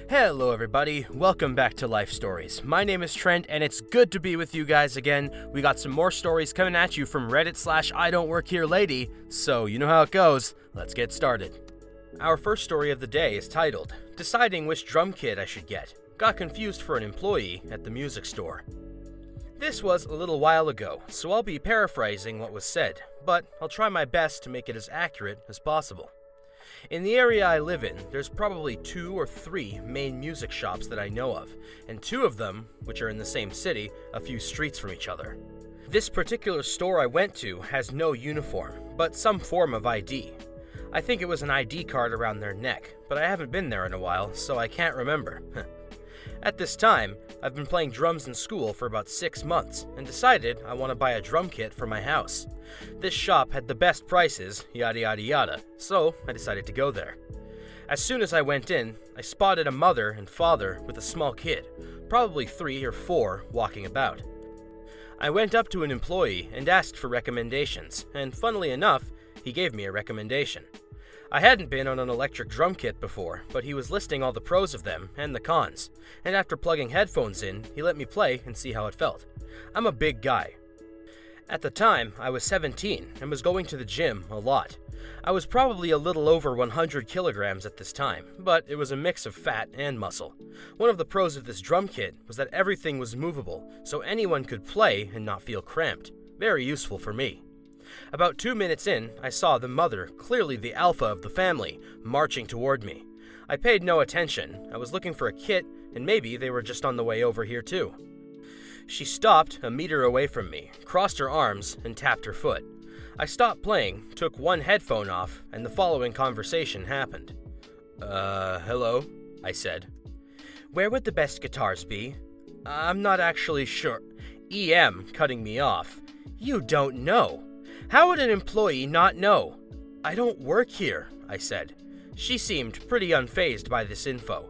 Hello everybody, welcome back to Life Stories. My name is Trent and it's good to be with you guys again. We got some more stories coming at you from Reddit/idontworkherelady, so you know how it goes. Let's get started. Our first story of the day is titled, Deciding Which Drum Kit I Should Get. Got confused for an employee at the music store. This was a little while ago, so I'll be paraphrasing what was said, but I'll try my best to make it as accurate as possible. In the area I live in, there's probably 2 or 3 main music shops that I know of, and 2 of them, which are in the same city, a few streets from each other. This particular store I went to has no uniform, but some form of ID. I think it was an ID card around their neck, but I haven't been there in a while, so I can't remember. At this time, I've been playing drums in school for about 6 months, and decided I want to buy a drum kit for my house. This shop had the best prices, yada yada yada, so I decided to go there. As soon as I went in, I spotted a mother and father with a small kid, probably 3 or 4, walking about. I went up to an employee and asked for recommendations, and funnily enough, he gave me a recommendation. I hadn't been on an electric drum kit before, but he was listing all the pros of them and the cons, and after plugging headphones in, he let me play and see how it felt. I'm a big guy. At the time, I was 17 and was going to the gym a lot. I was probably a little over 100 kilograms at this time, but it was a mix of fat and muscle. One of the pros of this drum kit was that everything was movable, so anyone could play and not feel cramped. Very useful for me. About 2 minutes in, I saw the mother, clearly the alpha of the family, marching toward me. I paid no attention. I was looking for a kit, and maybe they were just on the way over here too. She stopped a meter away from me, crossed her arms, and tapped her foot. I stopped playing, took one headphone off, and the following conversation happened. Hello? I said. Where would the best guitars be? I'm not actually sure. EM cutting me off. You don't know. How would an employee not know? I don't work here, I said. She seemed pretty unfazed by this info.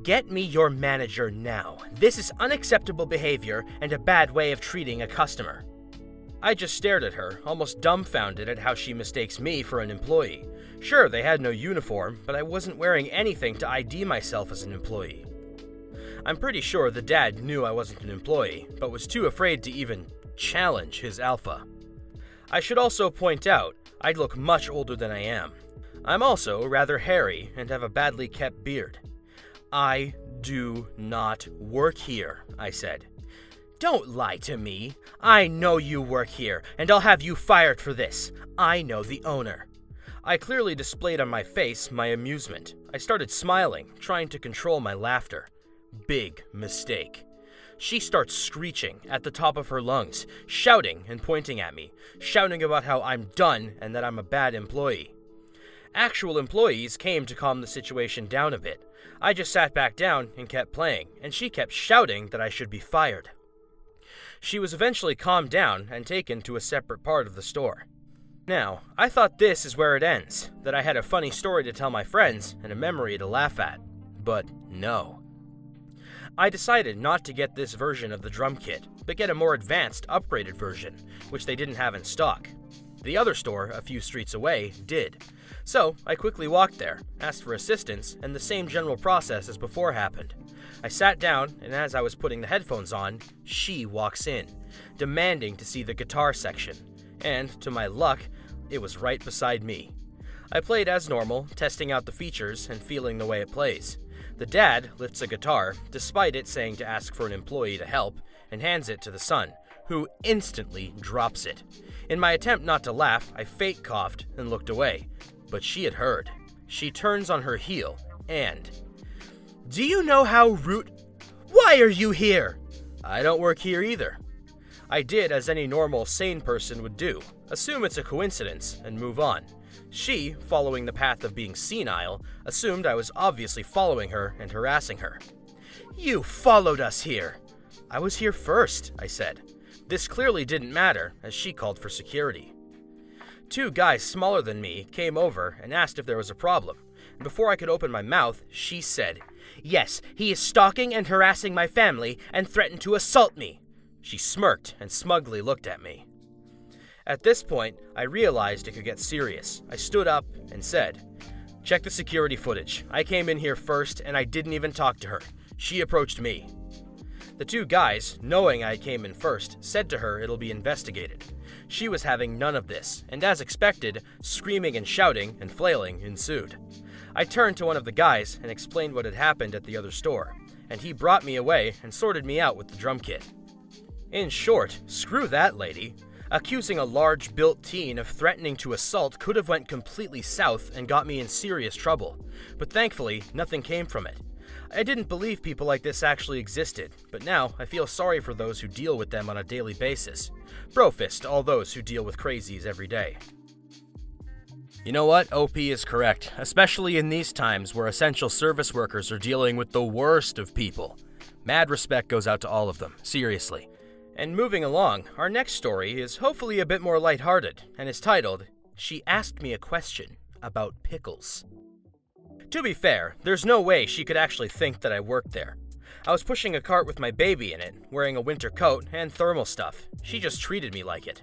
Get me your manager now. This is unacceptable behavior and a bad way of treating a customer. I just stared at her, almost dumbfounded at how she mistakes me for an employee. Sure, they had no uniform, but I wasn't wearing anything to ID myself as an employee. I'm pretty sure the dad knew I wasn't an employee, but was too afraid to even challenge his alpha. I should also point out, I look much older than I am. I'm also rather hairy and have a badly kept beard. I do not work here, I said. Don't lie to me. I know you work here, and I'll have you fired for this. I know the owner. I clearly displayed on my face my amusement. I started smiling, trying to control my laughter. Big mistake. She starts screeching at the top of her lungs, shouting and pointing at me, shouting about how I'm done and that I'm a bad employee. Actual employees came to calm the situation down a bit. I just sat back down and kept playing, and she kept shouting that I should be fired. She was eventually calmed down and taken to a separate part of the store. Now, I thought this is where it ends, that I had a funny story to tell my friends and a memory to laugh at. But no. I decided not to get this version of the drum kit, but get a more advanced, upgraded version, which they didn't have in stock. The other store, a few streets away, did. So, I quickly walked there, asked for assistance, and the same general process as before happened. I sat down, and as I was putting the headphones on, she walks in, demanding to see the guitar section. And, to my luck, it was right beside me. I played as normal, testing out the features and feeling the way it plays. The dad lifts a guitar, despite it saying to ask for an employee to help, and hands it to the son, who instantly drops it. In my attempt not to laugh, I fake coughed and looked away, but she had heard. She turns on her heel, and... Do you know how rude... Why are you here? I don't work here either. I did as any normal, sane person would do, assume it's a coincidence, and move on. She, following the path of being senile, assumed I was obviously following her and harassing her. You followed us here. I was here first, I said. This clearly didn't matter, as she called for security. 2 guys smaller than me came over and asked if there was a problem. And before I could open my mouth, she said, Yes, he is stalking and harassing my family and threatened to assault me. She smirked and smugly looked at me. At this point, I realized it could get serious. I stood up and said, Check the security footage. I came in here first and I didn't even talk to her. She approached me. The two guys, knowing I came in first, said to her it'll be investigated. She was having none of this, and as expected, screaming and shouting and flailing ensued. I turned to one of the guys and explained what had happened at the other store, and he brought me away and sorted me out with the drum kit. In short, screw that lady. Accusing a large-built teen of threatening to assault could have went completely south and got me in serious trouble, but thankfully, nothing came from it. I didn't believe people like this actually existed, but now I feel sorry for those who deal with them on a daily basis. Brofist all those who deal with crazies every day. You know what? OP is correct, especially in these times where essential service workers are dealing with the worst of people. Mad respect goes out to all of them, seriously. And moving along, our next story is hopefully a bit more lighthearted, and is titled, "She Asked Me a Question About Pickles." To be fair, there's no way she could actually think that I worked there. I was pushing a cart with my baby in it, wearing a winter coat and thermal stuff. She just treated me like it.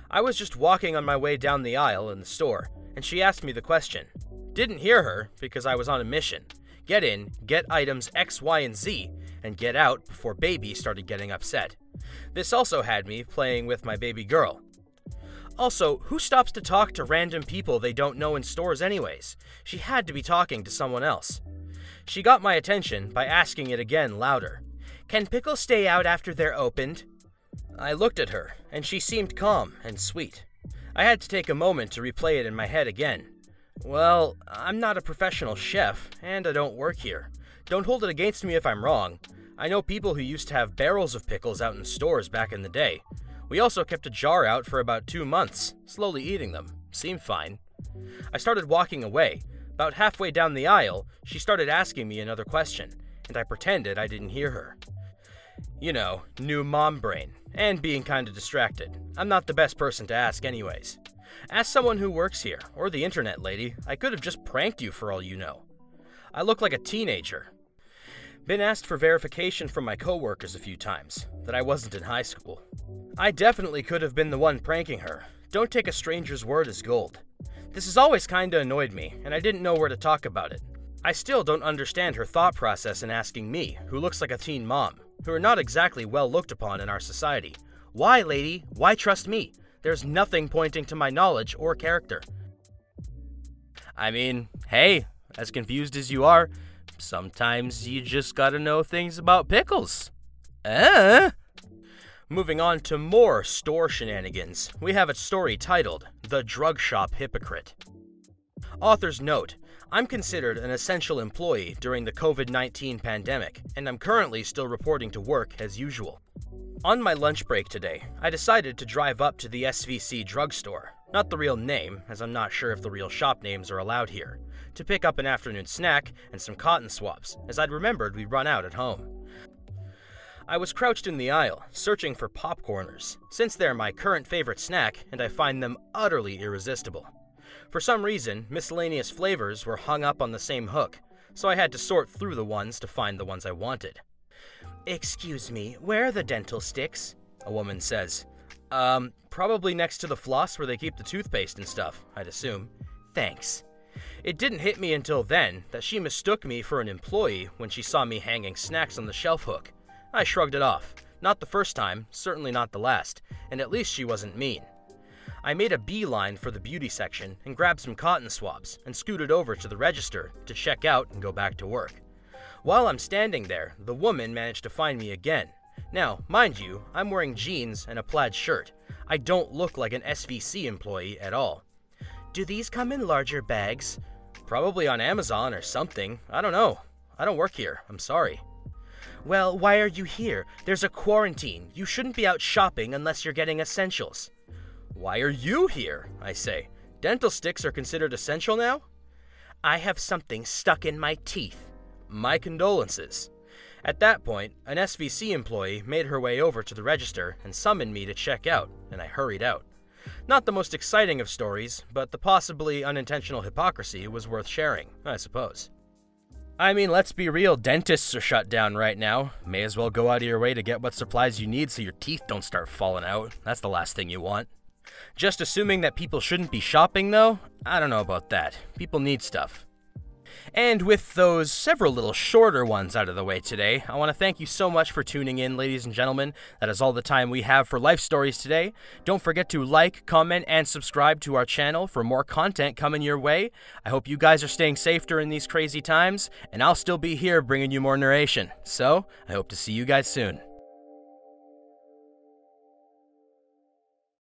I was just walking on my way down the aisle in the store, and she asked me the question. Didn't hear her, because I was on a mission. Get in, get items X, Y, and Z, and get out before baby started getting upset. This also had me playing with my baby girl. Also, who stops to talk to random people they don't know in stores anyways? She had to be talking to someone else. She got my attention by asking it again louder. "Can pickles stay out after they're opened?" I looked at her, and she seemed calm and sweet. I had to take a moment to replay it in my head again. Well, I'm not a professional chef, and I don't work here. Don't hold it against me if I'm wrong. I know people who used to have barrels of pickles out in stores back in the day. We also kept a jar out for about 2 months, slowly eating them. Seemed fine. I started walking away. About halfway down the aisle, she started asking me another question, and I pretended I didn't hear her. You know, new mom brain, and being kinda distracted. I'm not the best person to ask anyways. Ask someone who works here, or the internet lady. I could have just pranked you for all you know. I look like a teenager. Been asked for verification from my coworkers a few times, that I wasn't in high school. I definitely could have been the one pranking her. Don't take a stranger's word as gold. This has always kinda annoyed me, and I didn't know where to talk about it. I still don't understand her thought process in asking me, who looks like a teen mom, who are not exactly well looked upon in our society. Why, lady? Why trust me? There's nothing pointing to my knowledge or character. I mean, hey, as confused as you are, sometimes you just gotta know things about pickles. Moving on to more store shenanigans, we have a story titled, "The Drug Shop Hypocrite." Author's note, I'm considered an essential employee during the COVID-19 pandemic, and I'm currently still reporting to work as usual. On my lunch break today, I decided to drive up to the SVC drugstore, not the real name, as I'm not sure if the real shop names are allowed here, to pick up an afternoon snack and some cotton swabs, as I'd remembered we'd run out at home. I was crouched in the aisle, searching for popcorners, since they're my current favorite snack and I find them utterly irresistible. For some reason, miscellaneous flavors were hung up on the same hook, so I had to sort through the ones to find the ones I wanted. "Excuse me, where are the dental sticks?" a woman says. Probably next to the floss where they keep the toothpaste and stuff, I'd assume. Thanks. It didn't hit me until then that she mistook me for an employee when she saw me hanging snacks on the shelf hook. I shrugged it off. Not the first time, certainly not the last, and at least she wasn't mean. I made a beeline for the beauty section and grabbed some cotton swabs and scooted over to the register to check out and go back to work. While I'm standing there, the woman managed to find me again. Now, mind you, I'm wearing jeans and a plaid shirt. I don't look like an SVC employee at all. "Do these come in larger bags?" "Probably on Amazon or something. I don't know. I don't work here. I'm sorry." "Well, why are you here? There's a quarantine. You shouldn't be out shopping unless you're getting essentials." "Why are you here?" I say. "Dental sticks are considered essential now?" "I have something stuck in my teeth." "My condolences." At that point, an SVC employee made her way over to the register and summoned me to check out, and I hurried out. Not the most exciting of stories, but the possibly unintentional hypocrisy was worth sharing, I suppose. I mean, let's be real, dentists are shut down right now. May as well go out of your way to get what supplies you need so your teeth don't start falling out. That's the last thing you want. Just assuming that people shouldn't be shopping, though? I don't know about that. People need stuff. And with those several little shorter ones out of the way today, I want to thank you so much for tuning in, ladies and gentlemen. That is all the time we have for life stories today. Don't forget to like, comment, and subscribe to our channel for more content coming your way. I hope you guys are staying safe during these crazy times, and I'll still be here bringing you more narration. So, I hope to see you guys soon.